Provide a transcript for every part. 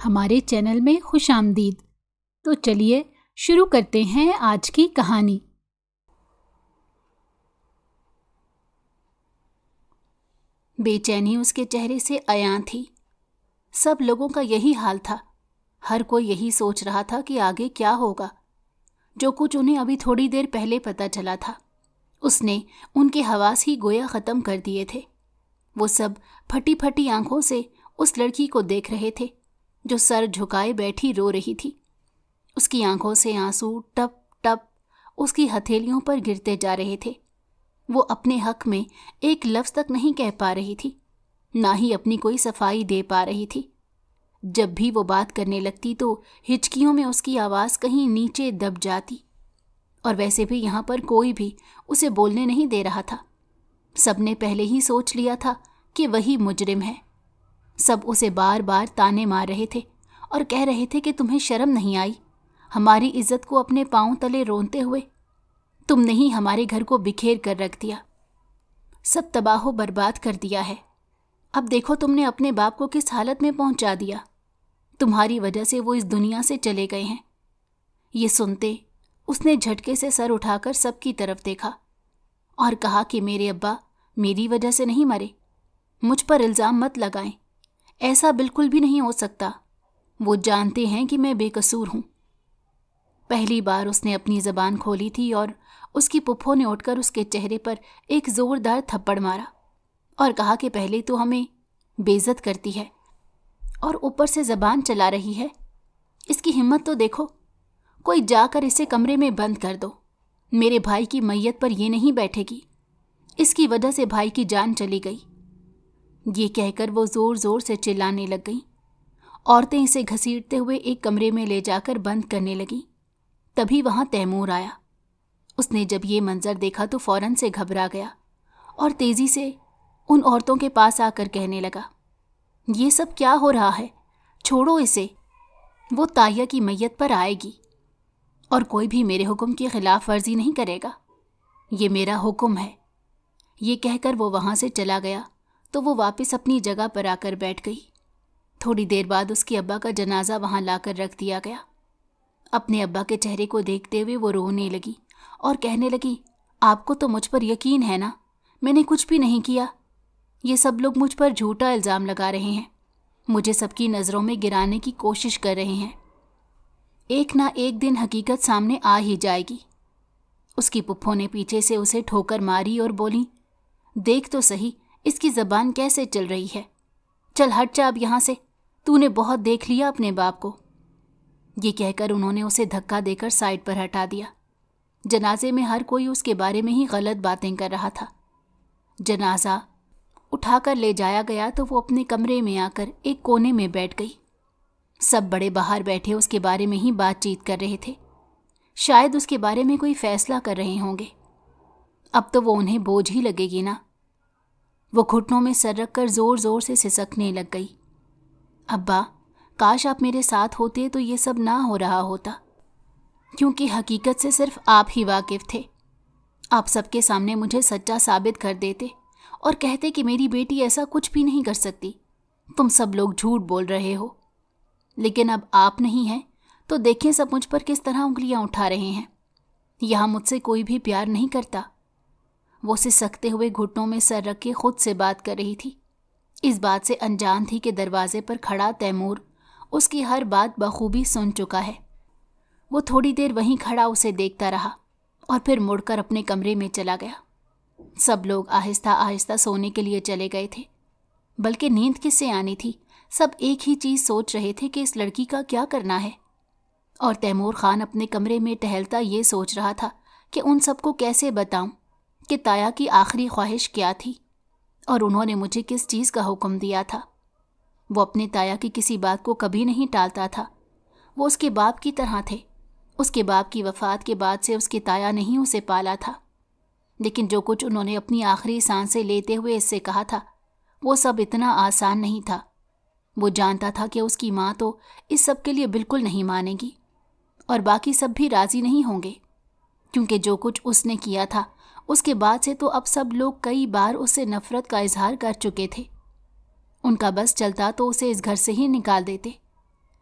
ہمارے چینل میں خوش آمدید۔ تو چلیے شروع کرتے ہیں آج کی کہانی۔ بے چینی اس کے چہرے سے عیاں تھی۔ سب لوگوں کا یہی حال تھا۔ ہر کوئی یہی سوچ رہا تھا کہ آگے کیا ہوگا۔ جو کچھ انہیں ابھی تھوڑی دیر پہلے پتہ چلا تھا، اس نے ان کے حواس ہی گویا ختم کر دیے تھے۔ وہ سب پھٹی پھٹی آنکھوں سے اس لڑکی کو دیکھ رہے تھے جو سر جھکائے بیٹھی رو رہی تھی۔ اس کی آنکھوں سے آنسو ٹپ ٹپ اس کی ہتھیلیوں پر گرتے جا رہے تھے۔ وہ اپنے حق میں ایک لفظ تک نہیں کہہ پا رہی تھی، نہ ہی اپنی کوئی صفائی دے پا رہی تھی۔ جب بھی وہ بات کرنے لگتی تو ہچکیوں میں اس کی آواز کہیں نیچے دب جاتی، اور ویسے بھی یہاں پر کوئی بھی اسے بولنے نہیں دے رہا تھا۔ سب نے پہلے ہی سوچ لیا تھا کہ وہی مجرم ہے۔ سب اسے بار بار تانے مار رہے تھے اور کہہ رہے تھے کہ تمہیں شرم نہیں آئی ہماری عزت کو اپنے پاؤں تلے رونتے ہوئے؟ تم نے ہی ہمارے گھر کو بکھیر کر رکھ دیا، سب تباہ و برباد کر دیا ہے۔ اب دیکھو تم نے اپنے باپ کو کس حالت میں پہنچا دیا۔ تمہاری وجہ سے وہ اس دنیا سے چلے گئے ہیں۔ یہ سنتے اس نے جھٹکے سے سر اٹھا کر سب کی طرف دیکھا اور کہا کہ میرے ابا میری وجہ سے نہیں مرے، مجھ پر الزام مت لگائیں، ایسا بالکل بھی نہیں ہو سکتا۔ وہ جانتے ہیں کہ میں بے قصور ہوں۔ پہلی بار اس نے اپنی زبان کھولی تھی اور اس کی پھپھو نے اٹھ کر اس کے چہرے پر ایک زوردار تھپڑ مارا اور کہا کہ پہلے تو ہمیں بے عزت کرتی ہے اور اوپر سے زبان چلا رہی ہے۔ اس کی ہمت تو دیکھو، کوئی جا کر اسے کمرے میں بند کر دو۔ میرے بھائی کی میت پر یہ نہیں بیٹھے گی، اس کی وجہ سے بھائی کی جان چلی گئی۔ یہ کہہ کر وہ زور زور سے چلانے لگ گئیں۔ عورتیں اسے گھسیٹتے ہوئے ایک کمرے میں لے جا کر بند کرنے لگیں۔ تبھی وہاں تیمور آیا۔ اس نے جب یہ منظر دیکھا تو فوراً سے گھبرا گیا اور تیزی سے ان عورتوں کے پاس آ کر کہنے لگا، یہ سب کیا ہو رہا ہے؟ چھوڑو اسے، وہ تائیہ کی میت پر آئے گی اور کوئی بھی میرے حکم کی خلاف ورزی نہیں کرے گا، یہ میرا حکم ہے۔ یہ کہہ کر وہ وہاں سے چلا گیا تو وہ واپس اپنی جگہ پر آ کر بیٹھ گئی۔ تھوڑی دیر بعد اس کے ابا کا جنازہ وہاں لا کر رکھ دیا گیا۔ اپنے ابا کے چہرے کو دیکھتے ہوئے وہ رونے لگی اور کہنے لگی، آپ کو تو مجھ پر یقین ہے نا، میں نے کچھ بھی نہیں کیا۔ یہ سب لوگ مجھ پر جھوٹا الزام لگا رہے ہیں، مجھے سب کی نظروں میں گرانے کی کوشش کر رہے ہیں۔ ایک نہ ایک دن حقیقت سامنے آ ہی جائے گی۔ اس کی پھپھو نے پیچھے سے اسے ٹھوکر ماری اور بولی، دیکھ تو صحیح اس کی زبان کیسے چل رہی ہے، چل ہٹ جا اب یہاں سے، تو نے بہت دیکھ لیا اپنے باپ کو۔ یہ کہہ کر انہوں نے اسے دھکا دے کر سائڈ پر ہٹا دیا۔ جنازے میں ہر کوئی اس کے بارے میں ہی غلط باتیں کر رہا تھا۔ جنازہ اٹھا کر لے جایا گیا تو وہ اپنے کمرے میں آ کر ایک کونے میں بیٹھ گئی۔ سب بڑے باہر بیٹھے اس کے بارے میں ہی بات چیت کر رہے تھے، شاید اس کے بارے میں کوئی فیصلہ کر رہے ہوں گے۔ اب تو وہ انہیں بوجھ ہی لگے گی نا۔ وہ گھٹنوں میں سر رکھ کر زور زور سے سسکنے لگ گئی۔ ابا کاش آپ میرے ساتھ ہوتے تو یہ سب نہ ہو رہا ہوتا، کیونکہ حقیقت سے صرف آپ ہی واقف تھے۔ آپ سب کے سامنے مجھے سچا ثابت کر دیتے اور کہتے کہ میری بیٹی ایسا کچھ بھی نہیں کر سکتی، تم سب لوگ جھوٹ بول رہے ہو۔ لیکن اب آپ نہیں ہیں تو دیکھیں سب مجھ پر کس طرح انگلیاں اٹھا رہے ہیں۔ یہاں مجھ سے کوئی بھی پیار نہیں کرتا۔ وہ سکتے ہوئے گھٹنوں میں سر رکھ کے خود سے بات کر رہی تھی، اس بات سے انجان تھی کہ دروازے پر کھڑا تیمور اس کی ہر بات بخوبی سن چکا ہے۔ وہ تھوڑی دیر وہیں کھڑا اسے دیکھتا رہا اور پھر مڑ کر اپنے کمرے میں چلا گیا۔ سب لوگ آہستہ آہستہ سونے کے لیے چلے گئے تھے، بلکہ نیند کس سے آنی تھی؟ سب ایک ہی چیز سوچ رہے تھے کہ اس لڑکی کا کیا کرنا ہے، اور تیمور خان اپنے کمرے میں ٹہلتا یہ سوچ رہا تھا کہ ان سب کو کیسے بتاؤں کہ تایا کی آخری خواہش کیا تھی اور انہوں نے مجھے کس چیز کا حکم دیا تھا۔ وہ اپنے تایا کی کسی بات کو کبھی نہیں ٹالتا تھا۔ وہ اس کے باپ کی طرح تھے۔ اس کے باپ کی وفات کے بعد سے اس کے تایا نے ہی اسے پالا تھا، لیکن جو کچھ انہوں نے اپنی آخری سانسیں لیتے ہوئے اس سے کہا تھا وہ سب اتنا آسان نہیں تھا۔ وہ جانتا تھا کہ اس کی ماں تو اس سب کے لیے بالکل نہیں مانے گی اور باقی سب بھی راضی نہیں ہوں گے، کیونکہ جو کچھ اس نے کیا تھا اس کے بعد سے تو اب سب لوگ کئی بار اس سے نفرت کا اظہار کر چکے تھے۔ ان کا بس چلتا تو اسے اس گھر سے ہی نکال دیتے،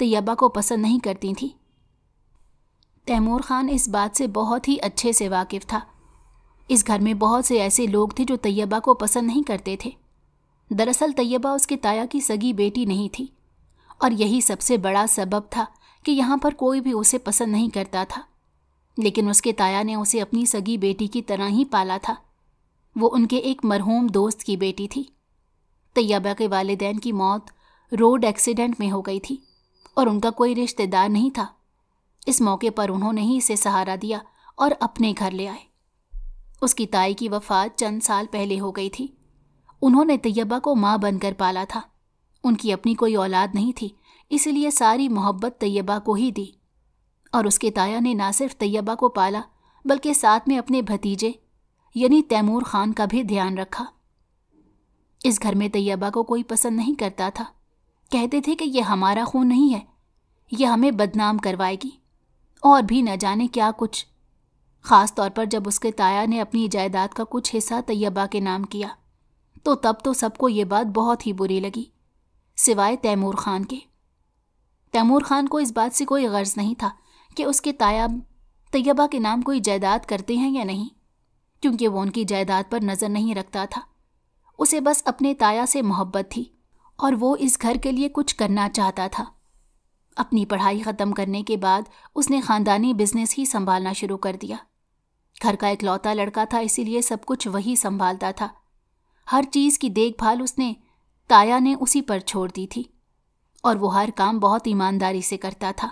طیبہ کو پسند نہیں کرتی تھیں۔ تیمور خان اس بات سے بہت ہی اچھے سے واقف تھا۔ اس گھر میں بہت سے ایسے لوگ تھے جو طیبہ کو پسند نہیں کرتے تھے۔ دراصل طیبہ اس کے تایا کی سگی بیٹی نہیں تھی، اور یہی سب سے بڑا سبب تھا کہ یہاں پر کوئی بھی اسے پسند نہیں کرتا تھا۔ لیکن اس کے تایا نے اسے اپنی سگی بیٹی کی طرح ہی پالا تھا۔ وہ ان کے ایک مرحوم دوست کی بیٹی تھی۔ طیبہ کے والدین کی موت روڈ ایکسیڈنٹ میں ہو گئی تھی، اور ان کا کوئی رشتہ دار نہیں تھا۔ اس موقع پر انہوں نے ہی اسے سہارا دیا اور اپنے گھر لے آئے۔ اس کی تائی کی وفات چند سال پہلے ہو گئی تھی۔ انہوں نے طیبہ کو ماں بن کر پالا تھا۔ ان کی اپنی کوئی اولاد نہیں تھی، اس لیے ساری محبت طیبہ کو ہی دی، اور اس کے تایا نے نہ صرف طیبہ کو پالا بلکہ ساتھ میں اپنے بھتیجے یعنی تیمور خان کا بھی دھیان رکھا۔ اس گھر میں طیبہ کو کوئی پسند نہیں کرتا تھا۔ کہتے تھے کہ یہ ہمارا خون نہیں ہے، یہ ہمیں بدنام کروائے گی، اور بھی نہ جانے کیا کچھ۔ خاص طور پر جب اس کے تایا نے اپنی جائیداد کا کچھ حصہ طیبہ کے نام کیا تو تب تو سب کو یہ بات بہت ہی بری لگی، سوائے تیمور خان کے۔ تیمور خان کو اس بات سے کوئی غرض نہیں تھا کہ اس کے تایا طیبہ کے نام کوئی جائیداد کرتے ہیں یا نہیں، کیونکہ وہ ان کی جائیداد پر نظر نہیں رکھتا تھا۔ اسے بس اپنے تایا سے محبت تھی، اور وہ اس گھر کے لیے کچھ کرنا چاہتا تھا۔ اپنی پڑھائی ختم کرنے کے بعد اس نے خاندانی بزنس ہی سنبھالنا شروع کر دیا۔ گھر کا اکلوتا لڑکا تھا، اسی لیے سب کچھ وہی سنبھالتا تھا۔ ہر چیز کی دیکھ بھال اس نے تایا نے اسی پر چھوڑ دی تھی، اور وہ ہر کام بہت ایمانداری سے کرتا تھا۔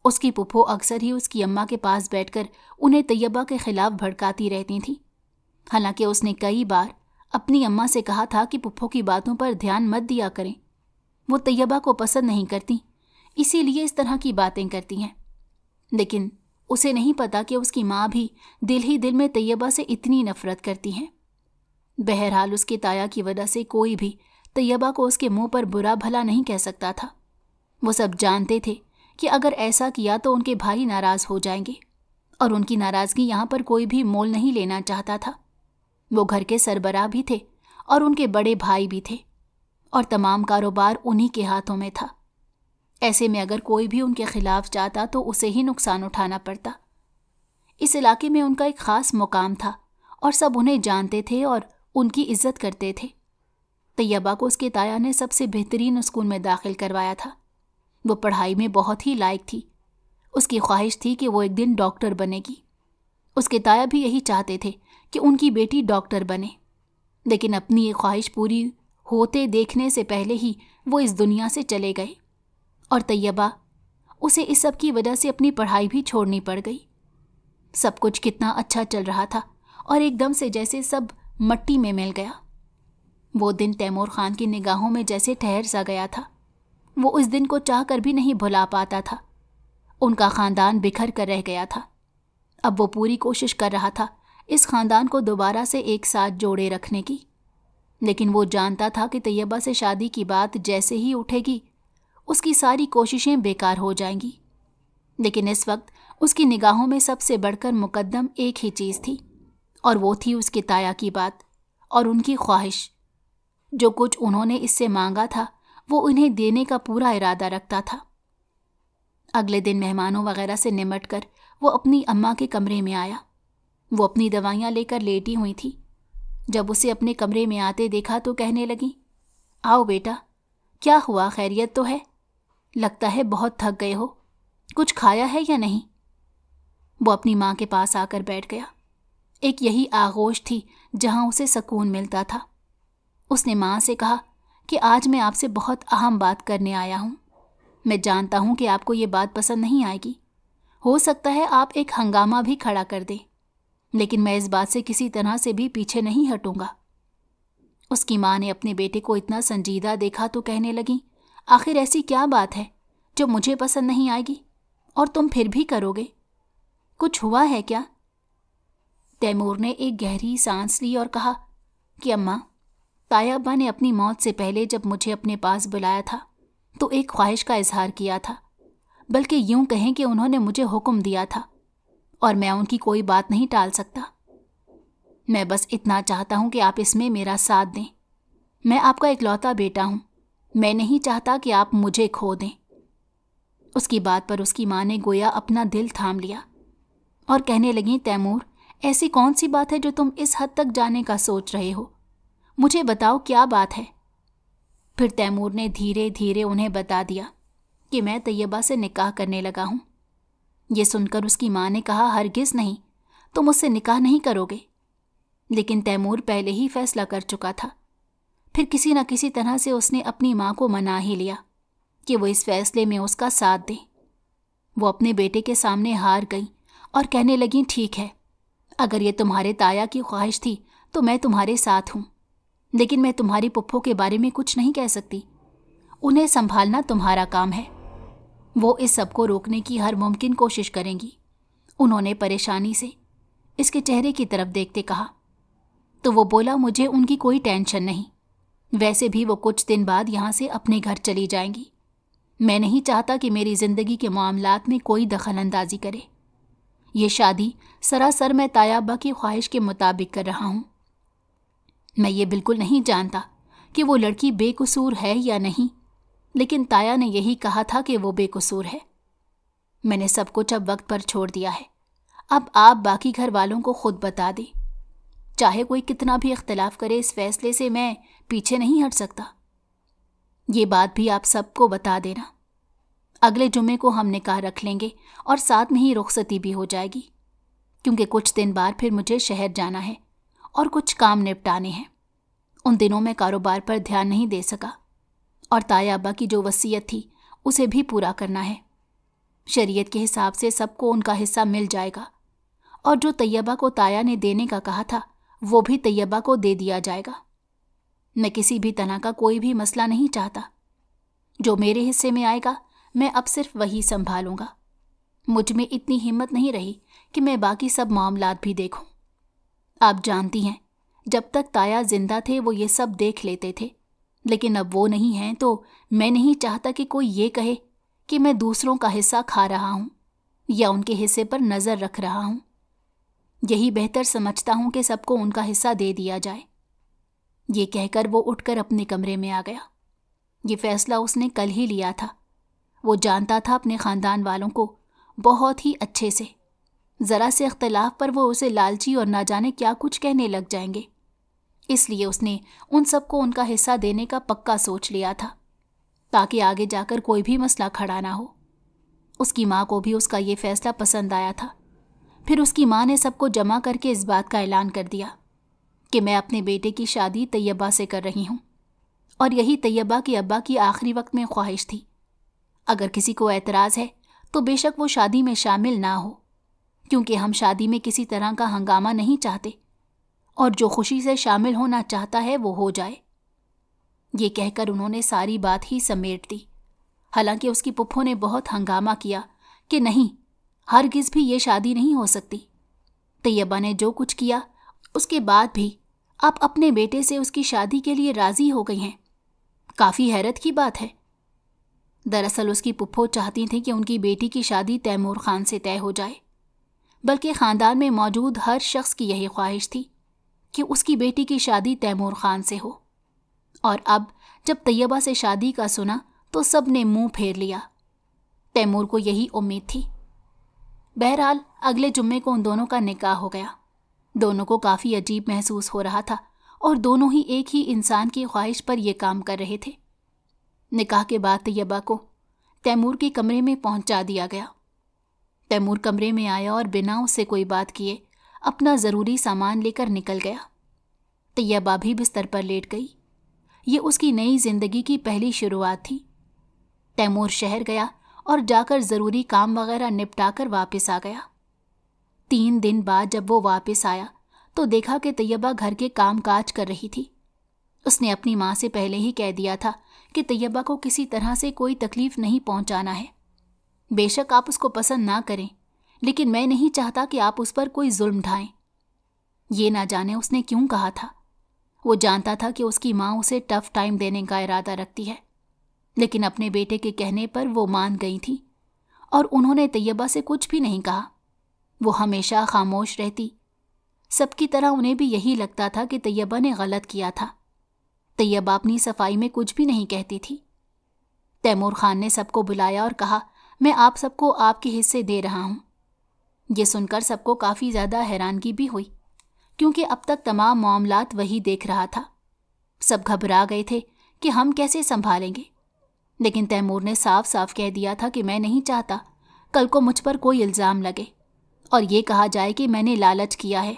اس کی پھپھو اکثر ہی اس کی اماں کے پاس بیٹھ کر انہیں طیبہ کے خلاف بھڑکاتی رہتی تھیں، حالانکہ اس نے کئی بار اپنی اماں سے کہا تھا کہ پھپھو کی باتوں پر دھیان مت دیا کریں، وہ طیبہ کو پسند نہیں کرتی، اسی لیے اس طرح کی باتیں کرتی ہیں۔ لیکن اسے نہیں پتا کہ اس کی ماں بھی دل ہی دل میں طیبہ سے اتنی نفرت کرتی ہیں۔ بہرحال اس کے تایا کی وجہ سے کوئی بھی طیبہ کو اس کے منہ پر برا بھلا نہیں کہہ سکتا تھا۔ وہ سب جانتے تھے کہ اگر ایسا کیا تو ان کے بھائی ناراض ہو جائیں گے، اور ان کی ناراضگی یہاں پر کوئی بھی مول نہیں لینا چاہتا تھا۔ وہ گھر کے سربراہ بھی تھے اور ان کے بڑے بھائی بھی تھے، اور تمام کاروبار انہی کے ہاتھوں میں تھا۔ ایسے میں اگر کوئی بھی ان کے خلاف جاتا تو اسے ہی نقصان اٹھانا پڑتا۔ اس علاقے میں ان کا ایک خاص مقام تھا، اور سب انہیں جانتے تھے اور ان کی عزت کرتے تھے۔ طیبہ کو اس کے تایا نے سب سے بہترین اسکول میں داخل کروایا تھا۔ وہ پڑھائی میں بہت ہی لائق تھی۔ اس کی خواہش تھی کہ وہ ایک دن ڈاکٹر بنے گی۔ اس کے تایا بھی یہی چاہتے تھے کہ ان کی بیٹی ڈاکٹر بنے، لیکن اپنی یہ خواہش پوری ہوتے دیکھنے سے پہلے ہی وہ اس دنیا سے چلے گئے، اور طیبہ اسے اس سب کی وجہ سے اپنی پڑھائی بھی چھوڑنی پڑ گئی۔ سب کچھ کتنا اچھا چل رہا تھا، اور ایک دم سے جیسے سب مٹی میں مل گیا۔ وہ دن تیمور خان کی نگاہوں میں جیسے ٹھہر سا گیا تھا۔ وہ اس دن کو چاہ کر بھی نہیں بھلا پاتا تھا۔ ان کا خاندان بکھر کر رہ گیا تھا۔ اب وہ پوری کوشش کر رہا تھا اس خاندان کو دوبارہ سے ایک ساتھ جوڑے رکھنے کی، لیکن وہ جانتا تھا کہ طیبہ سے شادی کی بات جیسے ہی اٹھے گی اس کی ساری کوششیں بیکار ہو جائیں گی۔ لیکن اس وقت اس کی نگاہوں میں سب سے بڑھ کر مقدم ایک ہی چیز تھی، اور وہ تھی اس کے تایا کی بات اور ان کی خواہش۔ جو کچھ انہوں نے اس سے مانگا تھا وہ انہیں دینے کا پورا ارادہ رکھتا تھا۔ اگلے دن مہمانوں وغیرہ سے نمٹ کر وہ اپنی اماں کے کمرے میں آیا۔ وہ اپنی دوائیاں لے کر لیٹی ہوئی تھی۔ جب اسے اپنے کمرے میں آتے دیکھا تو کہنے لگی، آؤ بیٹا، کیا ہوا، خیریت تو ہے؟ لگتا ہے بہت تھک گئے ہو، کچھ کھایا ہے یا نہیں؟ وہ اپنی ماں کے پاس آ کر بیٹھ گیا۔ ایک یہی آغوش تھی جہاں اسے سکون ملتا تھا۔ اس نے ماں سے کہا کہ آج میں آپ سے بہت اہم بات کرنے آیا ہوں۔ میں جانتا ہوں کہ آپ کو یہ بات پسند نہیں آئے گی، ہو سکتا ہے آپ ایک ہنگامہ بھی کھڑا کر دیں، لیکن میں اس بات سے کسی طرح سے بھی پیچھے نہیں ہٹوں گا۔ اس کی ماں نے اپنے بیٹے کو اتنا سنجیدہ دیکھا تو کہنے لگی، آخر ایسی کیا بات ہے جو مجھے پسند نہیں آئے گی اور تم پھر بھی کرو گے؟ کچھ ہوا ہے کیا؟ تیمور نے ایک گہری سانس لی اور کہا کہ اماں، تایا ابا نے اپنی موت سے پہلے جب مجھے اپنے پاس بلایا تھا تو ایک خواہش کا اظہار کیا تھا، بلکہ یوں کہیں کہ انہوں نے مجھے حکم دیا تھا، اور میں ان کی کوئی بات نہیں ٹال سکتا۔ میں بس اتنا چاہتا ہوں کہ آپ اس میں میرا ساتھ دیں۔ میں آپ کا اکلوتا بیٹا ہوں، میں نہیں چاہتا کہ آپ مجھے کھو دیں۔ اس کی بات پر اس کی ماں نے گویا اپنا دل تھام لیا اور کہنے لگیں، تیمور، ایسی کون سی بات ہے جو تم اس حد تک جانے کا سوچ رہے ہو؟ مجھے بتاؤ کیا بات ہے؟ پھر تیمور نے دھیرے دھیرے انہیں بتا دیا کہ میں طیبہ سے نکاح کرنے لگا ہوں۔ یہ سن کر اس کی ماں نے کہا، ہرگز نہیں، تم اس سے نکاح نہیں کرو گے۔ لیکن تیمور پہلے ہی فیصلہ کر چکا تھا۔ پھر کسی نہ کسی طرح سے اس نے اپنی ماں کو منا ہی لیا کہ وہ اس فیصلے میں اس کا ساتھ دیں۔ وہ اپنے بیٹے کے سامنے ہار گئی اور کہنے لگیں، ٹھیک ہے، اگر یہ تمہارے تایا کی خواہش تھی تو میں تمہارے ساتھ ہوں، لیکن میں تمہاری پپھو کے بارے میں کچھ نہیں کہہ سکتی۔ انہیں سنبھالنا تمہارا کام ہے۔ وہ اس سب کو روکنے کی ہر ممکن کوشش کریں گی، انہوں نے پریشانی سے اس کے چہرے کی طرف دیکھتے کہا۔ تو وہ بولا، مجھے ان کی کوئی ٹینشن نہیں، ویسے بھی وہ کچھ دن بعد یہاں سے اپنے گھر چلی جائیں گی۔ میں نہیں چاہتا کہ میری زندگی کے معاملات میں کوئی دخل اندازی کرے۔ یہ شادی سراسر میں تایا ابا کی خواہش کے مطابق کر رہا ہوں۔ میں یہ بالکل نہیں جانتا کہ وہ لڑکی بے قصور ہے یا نہیں، لیکن تایا نے یہی کہا تھا کہ وہ بے قصور ہے۔ میں نے سب کچھ اب وقت پر چھوڑ دیا ہے۔ اب آپ باقی گھر والوں کو خود بتا دیں۔ چاہے کوئی کتنا بھی اختلاف کرے، اس فیصلے سے میں پیچھے نہیں ہٹ سکتا۔ یہ بات بھی آپ سب کو بتا دینا۔ اگلے جمعے کو ہم نکاح رکھ لیں گے اور ساتھ میں ہی رخصتی بھی ہو جائے گی، کیونکہ کچھ دن بعد پھر مجھے شہر جانا ہے اور کچھ کام نپٹانے ہیں۔ ان دنوں میں کاروبار پر دھیان نہیں دے سکا، اور تایا ابا کی جو وصیت تھی اسے بھی پورا کرنا ہے۔ شریعت کے حساب سے سب کو ان کا حصہ مل جائے گا، اور جو طیبہ کو تایا نے دینے کا کہا تھا وہ بھی طیبہ کو دے دیا جائے گا۔ میں کسی بھی طرح کا کوئی بھی مسئلہ نہیں چاہتا۔ جو میرے حصے میں آئے گا میں اب صرف وہی سنبھالوں گا۔ مجھ میں اتنی ہمت نہیں رہی کہ میں باقی سب معاملات بھی دیکھوں۔ آپ جانتی ہیں، جب تک تایا زندہ تھے وہ یہ سب دیکھ لیتے تھے، لیکن اب وہ نہیں ہیں تو میں نہیں چاہتا کہ کوئی یہ کہے کہ میں دوسروں کا حصہ کھا رہا ہوں یا ان کے حصے پر نظر رکھ رہا ہوں۔ یہی بہتر سمجھتا ہوں کہ سب کو ان کا حصہ دے دیا جائے۔ یہ کہہ کر وہ اٹھ کر اپنے کمرے میں آ گیا۔ یہ فیصلہ اس نے کل ہی لیا تھا۔ وہ جانتا تھا اپنے خاندان والوں کو بہت ہی اچھے سے۔ ذرا سے اختلاف پر وہ اسے لالچی اور نہ جانے کیا کچھ کہنے لگ جائیں گے، اس لیے اس نے ان سب کو ان کا حصہ دینے کا پکا سوچ لیا تھا، تاکہ آگے جا کر کوئی بھی مسئلہ کھڑا نہ ہو۔ اس کی ماں کو بھی اس کا یہ فیصلہ پسند آیا تھا۔ پھر اس کی ماں نے سب کو جمع کر کے اس بات کا اعلان کر دیا کہ میں اپنے بیٹے کی شادی طیبہ سے کر رہی ہوں، اور یہی طیبہ کے ابا کی آخری وقت میں خواہش تھی۔ اگر کسی کو اعتراض ہے تو بے شک وہ شادی میں شامل نہ ہو، کیونکہ ہم شادی میں کسی طرح کا ہنگامہ نہیں چاہتے، اور جو خوشی سے شامل ہونا چاہتا ہے وہ ہو جائے۔ یہ کہہ کر انہوں نے ساری بات ہی سمیٹ دی، حالانکہ اس کی پپھو نے بہت ہنگامہ کیا کہ نہیں، ہرگز بھی یہ شادی نہیں ہو سکتی۔ طیبہ نے جو کچھ کیا اس کے بعد بھی آپ اپنے بیٹے سے اس کی شادی کے لیے راضی ہو گئی ہیں، کافی حیرت کی بات ہے۔ دراصل اس کی پپھو چاہتی تھیں کہ ان کی بیٹی کی شادی تیمور خان سے طے ہو جائے، بلکہ خاندان میں موجود ہر شخص کی یہی خواہش تھی کہ اس کی بیٹی کی شادی تیمور خان سے ہو، اور اب جب طیبہ سے شادی کا سنا تو سب نے منہ پھیر لیا۔ تیمور کو یہی امید تھی۔ بہرحال اگلے جمعے کو ان دونوں کا نکاح ہو گیا۔ دونوں کو کافی عجیب محسوس ہو رہا تھا، اور دونوں ہی ایک ہی انسان کی خواہش پر یہ کام کر رہے تھے۔ نکاح کے بعد طیبہ کو تیمور کے کمرے میں پہنچا دیا گیا۔ تیمور کمرے میں آیا اور بنا اس سے کوئی بات کیے اپنا ضروری سامان لے کر نکل گیا۔ طیبہ بھی بستر پر لیٹ گئی۔ یہ اس کی نئی زندگی کی پہلی شروعات تھی۔ تیمور شہر گیا اور جا کر ضروری کام وغیرہ نپٹا کر واپس آ گیا۔ 3 دن بعد جب وہ واپس آیا تو دیکھا کہ طیبہ گھر کے کام کاج کر رہی تھی۔ اس نے اپنی ماں سے پہلے ہی کہہ دیا تھا کہ طیبہ کو کسی طرح سے کوئی تکلیف نہیں پہنچانا ہے۔ بے شک آپ اس کو پسند نہ کریں، لیکن میں نہیں چاہتا کہ آپ اس پر کوئی ظلم ڈھائیں۔ یہ نہ جانے اس نے کیوں کہا تھا۔ وہ جانتا تھا کہ اس کی ماں اسے ٹف ٹائم دینے کا ارادہ رکھتی ہے، لیکن اپنے بیٹے کے کہنے پر وہ مان گئی تھی، اور انہوں نے طیبہ سے کچھ بھی نہیں کہا۔ وہ ہمیشہ خاموش رہتی۔ سب کی طرح انہیں بھی یہی لگتا تھا کہ طیبہ نے غلط کیا تھا۔ طیبہ اپنی صفائی میں کچھ بھی نہیں کہتی تھی۔ تیمور خان نے سب کو بلایا اور کہا، میں آپ سب کو آپ کے حصے دے رہا ہوں۔ یہ سن کر سب کو کافی زیادہ حیرانگی بھی ہوئی، کیونکہ اب تک تمام معاملات وہی دیکھ رہا تھا۔ سب گھبرا گئے تھے کہ ہم کیسے سنبھالیں گے، لیکن تیمور نے صاف صاف کہہ دیا تھا کہ میں نہیں چاہتا کل کو مجھ پر کوئی الزام لگے اور یہ کہا جائے کہ میں نے لالچ کیا ہے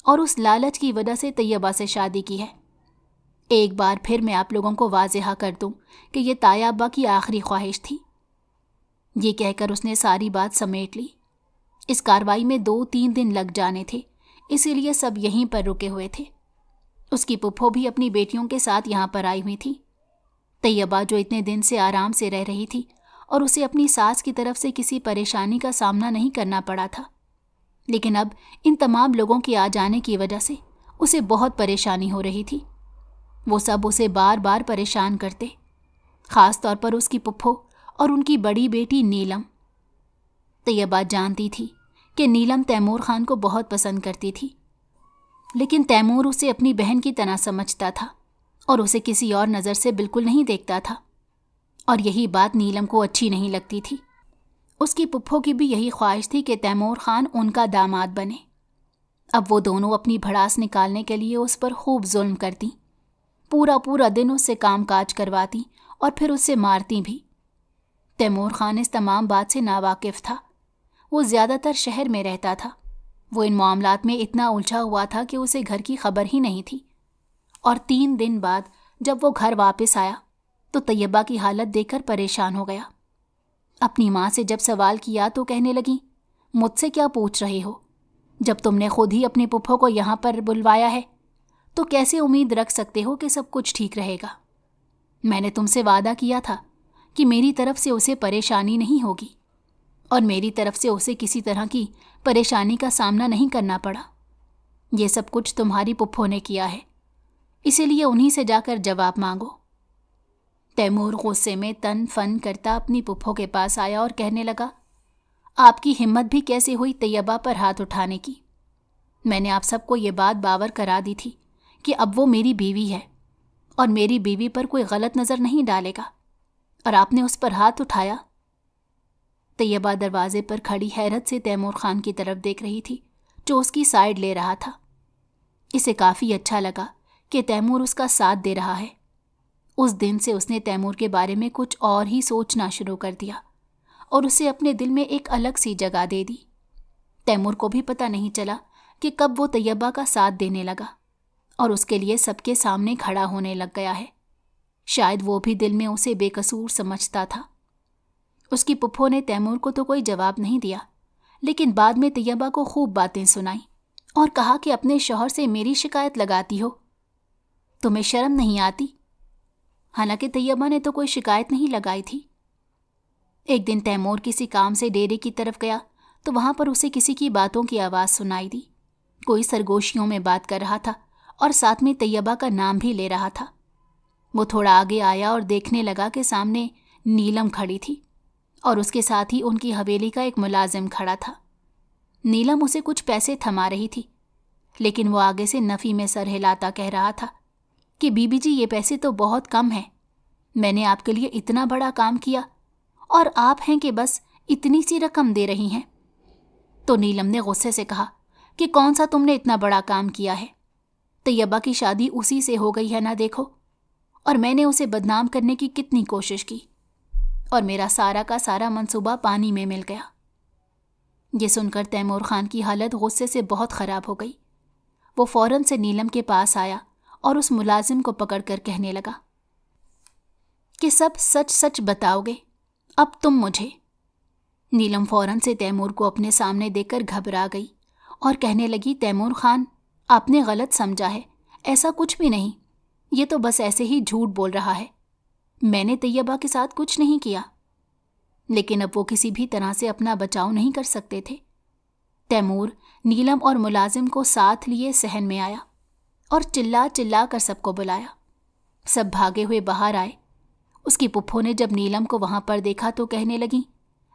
اور اس لالچ کی وجہ سے طیبہ سے شادی کی ہے۔ ایک بار پھر میں آپ لوگوں کو واضح کر دوں کہ یہ تایا ابا کی آخری خواہش تھی۔ یہ کہہ کر اس نے ساری بات سمیٹ لی۔ اس کارروائی میں 2-3 دن لگ جانے تھے، اسی لیے سب یہیں پر رکے ہوئے تھے۔ اس کی پھپھو بھی اپنی بیٹیوں کے ساتھ یہاں پر آئی ہوئی تھی۔ طیبہ جو اتنے دن سے آرام سے رہ رہی تھی اور اسے اپنی ساس کی طرف سے کسی پریشانی کا سامنا نہیں کرنا پڑا تھا، لیکن اب ان تمام لوگوں کے آ جانے کی وجہ سے اسے بہت پریشانی ہو رہی تھی۔ وہ سب اسے بار بار پریشان کرتے، خاص طور پر اس کی پھپھو اور ان کی بڑی بیٹی نیلم۔ طیبہ جانتی تھی کہ نیلم تیمور خان کو بہت پسند کرتی تھی، لیکن تیمور اسے اپنی بہن کی طرح سمجھتا تھا اور اسے کسی اور نظر سے بالکل نہیں دیکھتا تھا، اور یہی بات نیلم کو اچھی نہیں لگتی تھی۔ اس کی پھپھو کی بھی یہی خواہش تھی کہ تیمور خان ان کا داماد بنے۔ اب وہ دونوں اپنی بھڑاس نکالنے کے لیے اس پر خوب ظلم کرتی، پورا دن اس سے کام کاج کرواتی اور پھر اس سے مارتی بھی۔ تیمور خان اس تمام بات سے ناواقف تھا۔ وہ زیادہ تر شہر میں رہتا تھا۔ وہ ان معاملات میں اتنا الجھا ہوا تھا کہ اسے گھر کی خبر ہی نہیں تھی، اور 3 دن بعد جب وہ گھر واپس آیا تو طیبہ کی حالت دیکھ کر پریشان ہو گیا۔ اپنی ماں سے جب سوال کیا تو کہنے لگی، مجھ سے کیا پوچھ رہے ہو؟ جب تم نے خود ہی اپنی پھپھو کو یہاں پر بلوایا ہے تو کیسے امید رکھ سکتے ہو کہ سب کچھ ٹھیک رہے گا؟ میں نے تم سے وعدہ کیا تھا کہ میری طرف سے اسے پریشانی نہیں ہوگی، اور میری طرف سے اسے کسی طرح کی پریشانی کا سامنا نہیں کرنا پڑا۔ یہ سب کچھ تمہاری پھپھو نے کیا ہے، اسی لیے انہی سے جا کر جواب مانگو۔ تیمور غصے میں تن فن کرتا اپنی پھپھو کے پاس آیا اور کہنے لگا، آپ کی ہمت بھی کیسے ہوئی طیبہ پر ہاتھ اٹھانے کی؟ میں نے آپ سب کو یہ بات باور کرا دی تھی کہ اب وہ میری بیوی ہے اور میری بیوی پر کوئی غلط نظر نہیں ڈالے گا، اور آپ نے اس پر ہاتھ اٹھایا۔ طیبہ دروازے پر کھڑی حیرت سے تیمور خان کی طرف دیکھ رہی تھی جو اس کی سائیڈ لے رہا تھا۔ اسے کافی اچھا لگا کہ تیمور اس کا ساتھ دے رہا ہے۔ اس دن سے اس نے تیمور کے بارے میں کچھ اور ہی سوچنا شروع کر دیا اور اسے اپنے دل میں ایک الگ سی جگہ دے دی۔ تیمور کو بھی پتہ نہیں چلا کہ کب وہ طیبہ کا ساتھ دینے لگا اور اس کے لیے سب کے سامنے کھڑا ہونے لگ گیا ہے۔ شاید وہ بھی دل میں اسے بے قصور سمجھتا تھا۔ اس کی پھپھو نے تیمور کو تو کوئی جواب نہیں دیا، لیکن بعد میں طیبہ کو خوب باتیں سنائیں اور کہا کہ اپنے شوہر سے میری شکایت لگاتی ہو، تمہیں شرم نہیں آتی؟ حالانکہ طیبہ نے تو کوئی شکایت نہیں لگائی تھی۔ ایک دن تیمور کسی کام سے ڈیرے کی طرف گیا تو وہاں پر اسے کسی کی باتوں کی آواز سنائی دی۔ کوئی سرگوشیوں میں بات کر رہا تھا اور ساتھ میں طیبہ کا نام بھی لے رہا تھا۔ وہ تھوڑا آگے آیا اور دیکھنے لگا کہ سامنے نیلم کھڑی تھی اور اس کے ساتھ ہی ان کی حویلی کا ایک ملازم کھڑا تھا۔ نیلم اسے کچھ پیسے تھما رہی تھی، لیکن وہ آگے سے نفی میں سر ہلاتا کہہ رہا تھا کہ بی بی جی یہ پیسے تو بہت کم ہیں، میں نے آپ کے لیے اتنا بڑا کام کیا اور آپ ہیں کہ بس اتنی سی رقم دے رہی ہیں۔ تو نیلم نے غصے سے کہا کہ کون سا تم نے اتنا بڑا کام کیا ہے؟ طیبہ کی شادی اسی سے ہو گئی ہے نہ دیکھو، اور میں نے اسے بدنام کرنے کی کتنی کوشش کی اور میرا سارا کا سارا منصوبہ پانی میں مل گیا۔ یہ سن کر تیمور خان کی حالت غصے سے بہت خراب ہو گئی۔ وہ فوراً سے نیلم کے پاس آیا اور اس ملازم کو پکڑ کر کہنے لگا کہ سب سچ سچ بتاؤ گے اب تم مجھے؟ نیلم فوراً سے تیمور کو اپنے سامنے دیکھ کر گھبرا گئی اور کہنے لگی، تیمور خان آپ نے غلط سمجھا ہے، ایسا کچھ بھی نہیں، یہ تو بس ایسے ہی جھوٹ بول رہا ہے، میں نے طیبہ کے ساتھ کچھ نہیں کیا۔ لیکن اب وہ کسی بھی طرح سے اپنا بچاؤ نہیں کر سکتے تھے۔ تیمور نیلم اور ملازم کو ساتھ لیے صحن میں آیا اور چلا چلا کر سب کو بلایا۔ سب بھاگے ہوئے باہر آئے۔ اس کی پھپھو نے جب نیلم کو وہاں پر دیکھا تو کہنے لگی،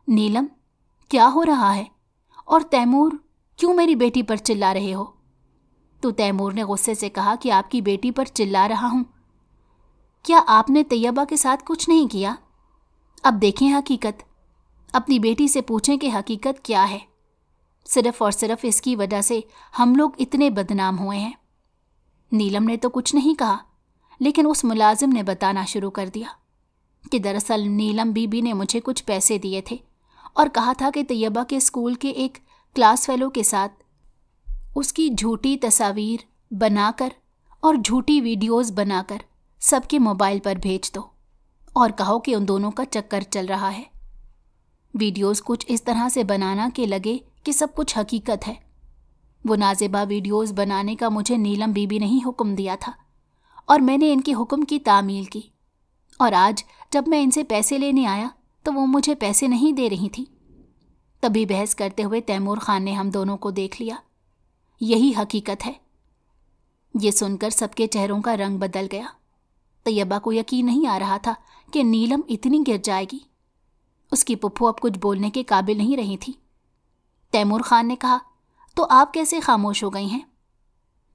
نیلم کیا ہو رہا ہے؟ اور تیمور کیوں میری بیٹی پر چلا رہے ہو؟ تو تیمور نے غصے سے کہا کہ آپ کی بیٹی پر چلا رہا ہوں؟ کیا آپ نے طیبہ کے ساتھ کچھ نہیں کیا؟ اب دیکھیں حقیقت، اپنی بیٹی سے پوچھیں کہ حقیقت کیا ہے۔ صرف اور صرف اس کی وجہ سے ہم لوگ اتنے بدنام ہوئے ہیں۔ نیلم نے تو کچھ نہیں کہا، لیکن اس ملازم نے بتانا شروع کر دیا کہ دراصل نیلم بی بی نے مجھے کچھ پیسے دیے تھے اور کہا تھا کہ طیبہ کے اسکول کے ایک کلاس فیلو کے ساتھ اس کی جھوٹی تصاویر بنا کر اور جھوٹی ویڈیوز بنا کر سب کے موبائل پر بھیج دو اور کہو کہ ان دونوں کا چکر چل رہا ہے۔ ویڈیوز کچھ اس طرح سے بنانا کہ لگے کہ سب کچھ حقیقت ہے۔ وہ نازیبا ویڈیوز بنانے کا مجھے نیلم بی بی نے ہی حکم دیا تھا اور میں نے ان کے حکم کی تعمیل کی، اور آج جب میں ان سے پیسے لینے آیا تو وہ مجھے پیسے نہیں دے رہی تھی۔ تبھی بحث کرتے ہوئے تیمور خان نے ہم دونوں کو دیکھ لیا۔ یہی حقیقت ہے۔ یہ سن کر سب کے چہروں کا رنگ بدل گیا۔ طیبہ کو یقین نہیں آ رہا تھا کہ نیلم اتنی گر جائے گی۔ اس کی پھپھو اب کچھ بولنے کے قابل نہیں رہی تھی۔ تیمور خان نے کہا، تو آپ کیسے خاموش ہو گئی ہیں؟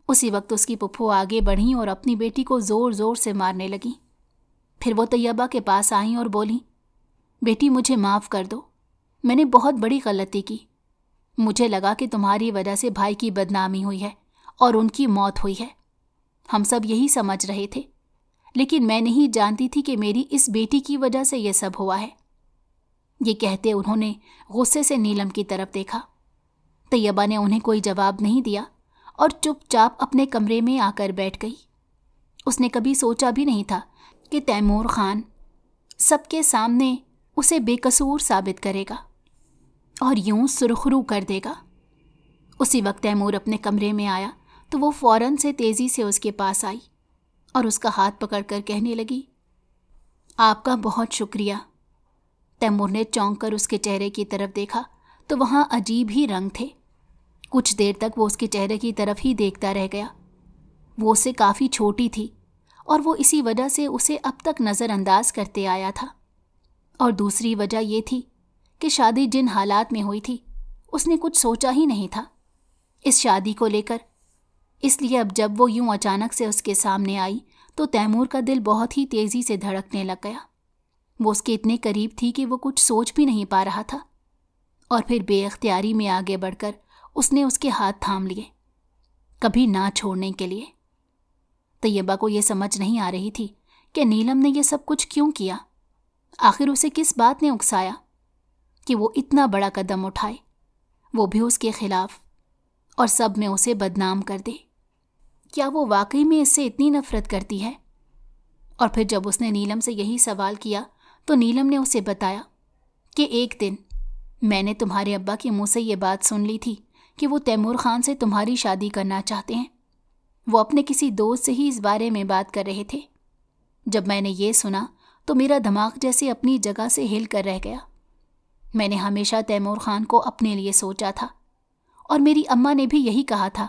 اسی وقت اس کی پھپھو آگے بڑھیں اور اپنی بیٹی کو زور زور سے مارنے لگیں۔ پھر وہ طیبہ کے پاس آئیں اور بولیں، بیٹی مجھے معاف کر دو، میں نے بہت بڑی غلطی کی۔ مجھے لگا کہ تمہاری وجہ سے بھائی کی بدنامی ہوئی ہے اور ان کی موت ہوئی ہے۔ ہم سب یہی سمجھ رہے تھے، لیکن میں نہیں جانتی تھی کہ میری اس بیٹی کی وجہ سے یہ سب ہوا ہے۔ یہ کہتے انہوں نے غصے سے نیلم کی طرف دیکھا۔ طیبہ نے انہیں کوئی جواب نہیں دیا اور چپ چاپ اپنے کمرے میں آ کر بیٹھ گئی۔ اس نے کبھی سوچا بھی نہیں تھا کہ تیمور خان سب کے سامنے اسے بے قصور ثابت کرے گا اور یوں سرخرو کر دے گا۔ اسی وقت تیمور اپنے کمرے میں آیا تو وہ فوراً سے تیزی سے اس کے پاس آئی اور اس کا ہاتھ پکڑ کر کہنے لگی، آپ کا بہت شکریہ۔ تیمور نے چونک کر اس کے چہرے کی طرف دیکھا تو وہاں عجیب ہی رنگ تھے۔ کچھ دیر تک وہ اس کے چہرے کی طرف ہی دیکھتا رہ گیا۔ وہ اس سے کافی چھوٹی تھی اور وہ اسی وجہ سے اسے اب تک نظر انداز کرتے آیا تھا، اور دوسری وجہ یہ تھی کہ شادی جن حالات میں ہوئی تھی اس نے کچھ سوچا ہی نہیں تھا اس شادی کو لے کر۔ اس لیے اب جب وہ یوں اچانک سے اس کے سامنے آئی تو تیمور کا دل بہت ہی تیزی سے دھڑکنے لگ گیا۔ وہ اس کے اتنے قریب تھی کہ وہ کچھ سوچ بھی نہیں پا رہا تھا، اور پھر بے اختیاری میں آگے بڑھ کر اس نے اس کے ہاتھ تھام لیے، کبھی نہ چھوڑنے کے لیے۔ طیبہ کو یہ سمجھ نہیں آ رہی تھی کہ نیلم نے یہ سب کچھ کیوں کیا۔ آخر اسے کس بات نے اکسایا کہ وہ اتنا بڑا قدم اٹھائے، وہ بھی اس کے خلاف، اور سب میں اسے بدنام کر دے؟ کیا وہ واقعی میں اس سے اتنی نفرت کرتی ہے؟ اور پھر جب اس نے نیلم سے یہی سوال کیا تو نیلم نے اسے بتایا کہ ایک دن میں نے تمہارے ابا کے منہ سے یہ بات سن لی تھی کہ وہ تیمور خان سے تمہاری شادی کرنا چاہتے ہیں۔ وہ اپنے کسی دوست سے ہی اس بارے میں بات کر رہے تھے۔ جب میں نے یہ سنا تو میرا دماغ جیسے اپنی جگہ سے ہل کر رہ گیا۔ میں نے ہمیشہ تیمور خان کو اپنے لیے سوچا تھا، اور میری اماں نے بھی یہی کہا تھا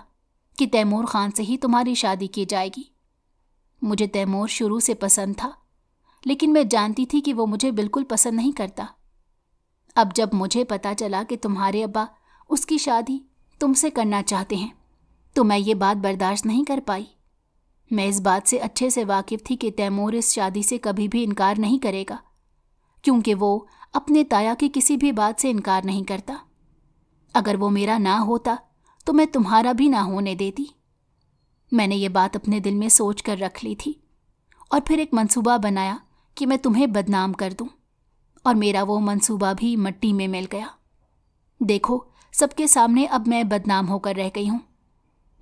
کہ تیمور خان سے ہی تمہاری شادی کی جائے گی۔ مجھے تیمور شروع سے پسند تھا، لیکن میں جانتی تھی کہ وہ مجھے بالکل پسند نہیں کرتا۔ اب جب مجھے پتا چلا کہ تمہارے ابا اس کی شادی تم سے کرنا چاہتے ہیں تو میں یہ بات برداشت نہیں کر پائی۔ میں اس بات سے اچھے سے واقف تھی کہ تیمور اس شادی سے کبھی بھی انکار نہیں کرے گا، کیونکہ وہ اپنے تایا کی کسی بھی بات سے انکار نہیں کرتا۔ اگر وہ میرا نہ ہوتا تو میں تمہارا بھی نہ ہونے دیتی۔ میں نے یہ بات اپنے دل میں سوچ کر رکھ لی تھی، اور پھر ایک منصوبہ بنایا کہ میں تمہیں بدنام کر دوں، اور میرا وہ منصوبہ بھی مٹی میں مل گیا۔ دیکھو، سب کے سامنے اب میں بدنام ہو کر رہ گئی ہوں۔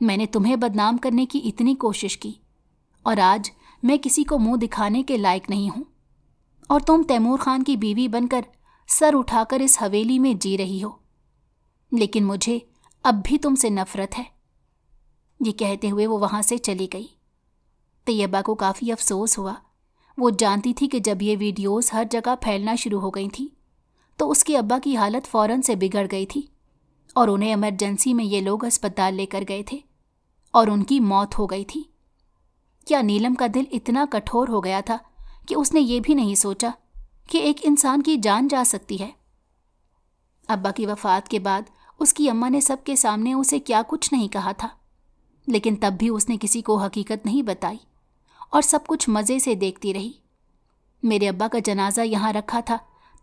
میں نے تمہیں بدنام کرنے کی اتنی کوشش کی، اور آج میں کسی کو منہ دکھانے کے لائق نہیں ہوں، اور تم تیمور خان کی بیوی بن کر سر اٹھا کر اس حویلی میں جی رہی ہو، لیکن مجھے اب بھی تم سے نفرت ہے۔ یہ کہتے ہوئے وہ وہاں سے چلی گئی۔ طیبہ کو کافی افسوس ہوا۔ وہ جانتی تھی کہ جب یہ ویڈیوز ہر جگہ پھیلنا شروع ہو گئی تھیں تو اس کے ابا کی حالت فوراً سے بگڑ گئی تھی، اور انہیں ایمرجنسی میں یہ لوگ اسپتال لے کر گئے تھے اور ان کی موت ہو گئی تھی۔ کیا نیلم کا دل اتنا کٹھور ہو گیا تھا کہ اس نے یہ بھی نہیں سوچا کہ ایک انسان کی جان جا سکتی ہے؟ ابا کی وفات کے بعد اس کی اماں نے سب کے سامنے اسے کیا کچھ نہیں کہا تھا، لیکن تب بھی اس نے کسی کو حقیقت نہیں بتائی اور سب کچھ مزے سے دیکھتی رہی۔ میرے ابا کا جنازہ یہاں رکھا تھا